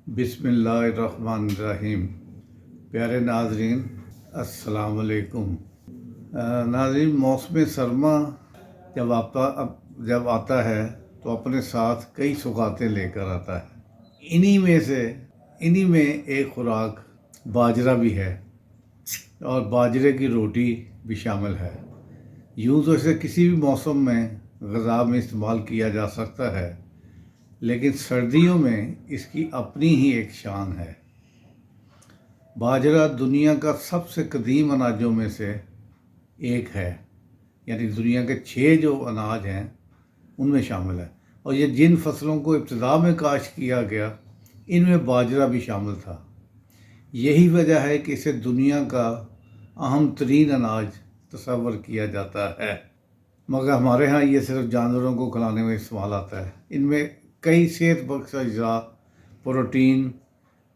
बिस्मिल्लाहिर्रहमानिर्रहीम। प्यारे नाजरीन, अस्सलाम वालेकुम। नाजरीन, मौसम सरमा जब आता है तो अपने साथ कई सौगातें लेकर आता है। इन्हीं में एक खुराक बाजरा भी है और बाजरे की रोटी भी शामिल है। यूँ तो इसे किसी भी मौसम में ग़िज़ा में इस्तेमाल किया जा सकता है, लेकिन सर्दियों में इसकी अपनी ही एक शान है। बाजरा दुनिया का सबसे कदीम अनाजों में से एक है, यानी दुनिया के 6 जो अनाज हैं उनमें शामिल है। और ये जिन फसलों को इब्तिदा में काश्त किया गया, इनमें बाजरा भी शामिल था। यही वजह है कि इसे दुनिया का अहम तरीन अनाज तस्वर किया जाता है, मगर हमारे यहाँ ये सिर्फ जानवरों को खिलाने में इस्तेमाल आता है। इनमें कई सेहत बख्श अज्जा, प्रोटीन,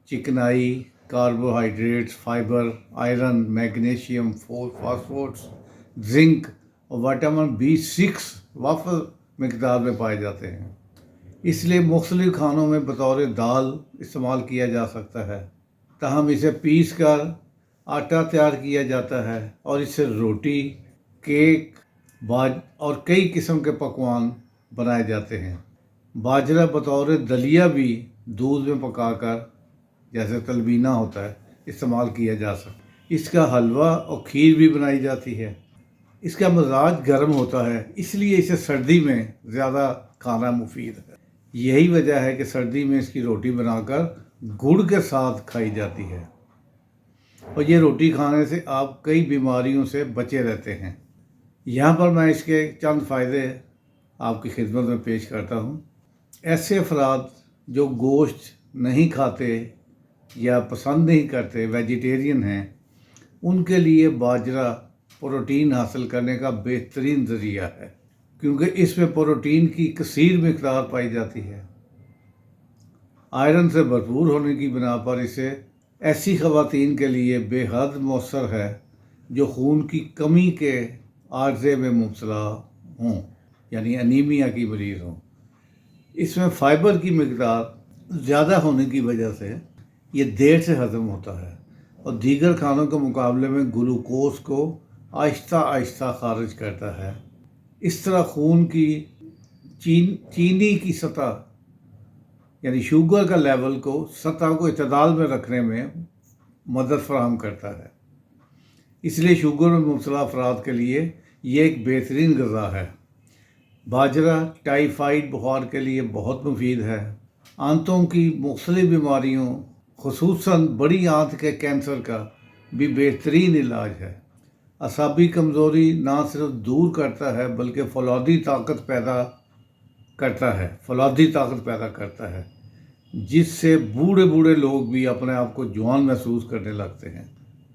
चिकनाई, carbohydrates, fibre, iron, magnesium, phosphorus, zinc और विटामिन B6 वाफिर मिकदार में पाए जाते हैं। इसलिए मुख्तलिफ खानों में बतौर दाल इस्तेमाल किया जा सकता है। ताहम इसे पीस कर आटा तैयार किया जाता है और इससे रोटी, केक, और कई किस्म के पकवान बनाए जाते हैं। बाजरा बतौर दलिया भी दूध में पकाकर, जैसे तलबीना होता है, इस्तेमाल किया जा सकता है। इसका हलवा और खीर भी बनाई जाती है। इसका मिजाज गर्म होता है, इसलिए इसे सर्दी में ज़्यादा खाना मुफीद है। यही वजह है कि सर्दी में इसकी रोटी बनाकर गुड़ के साथ खाई जाती है और ये रोटी खाने से आप कई बीमारियों से बचे रहते हैं। यहाँ पर मैं इसके चंद फ़ायदे आपकी खिदमत में पेश करता हूँ। ऐसे अफराद जो गोश्त नहीं खाते या पसंद नहीं करते, वेजिटेरियन हैं, उनके लिए बाजरा प्रोटीन हासिल करने का बेहतरीन ज़रिया है, क्योंकि इसमें प्रोटीन की कसीर मिक़दार पाई जाती है। आयरन से भरपूर होने की बिना पर इसे ऐसी ख़वातीन के लिए बेहद मौसर है जो खून की कमी के आर्ज़े में मुब्तला हों, यानी अनीमिया की मरीज़ हों। इसमें फ़ाइबर की मिक़दार ज़्यादा होने की वजह से ये देर से हज़म होता है और दीगर खानों के मुकाबले में ग्लूकोज को आहिस्ता आहिस्ता खारिज करता है। इस तरह खून की चीनी की सतह, यानी शुगर का लेवल को सतह को इतदाल में रखने में मदद फराहम करता है। इसलिए शुगर में मुब्तला अफराद के लिए ये एक बेहतरीन ग़िज़ा है। बाजरा टाइफाइड बुखार के लिए बहुत मुफीद है। आंतों की मुख्तलिफ बीमारियों, खुसूसन बड़ी आंत के कैंसर का भी बेहतरीन इलाज है। असाबी कमज़ोरी ना सिर्फ दूर करता है बल्कि फौलादी ताकत पैदा करता है, जिससे बूढ़े बूढ़े लोग भी अपने आप को जवान महसूस करने लगते हैं।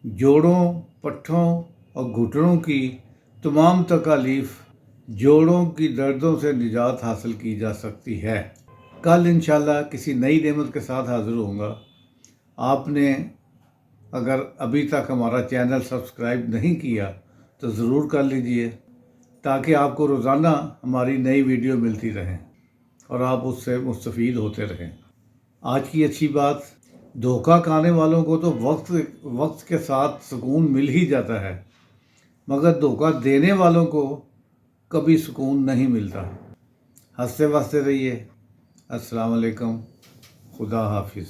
जोड़ों, पट्ठों और घुटनों की तमाम तकालीफ, जोड़ों की दर्दों से निजात हासिल की जा सकती है। कल इंशाल्लाह किसी नई नेमत के साथ हाज़िर होऊंगा। आपने अगर अभी तक हमारा चैनल सब्सक्राइब नहीं किया तो ज़रूर कर लीजिए, ताकि आपको रोज़ाना हमारी नई वीडियो मिलती रहें और आप उससे मुस्तफ़ीद होते रहें। आज की अच्छी बात, धोखा खाने वालों को तो वक्त के साथ सुकून मिल ही जाता है, मगर धोखा देने वालों को कभी सुकून नहीं मिलता। हंसते वसते रहिए। अस्सलाम वालेकुम। खुदा हाफिज़।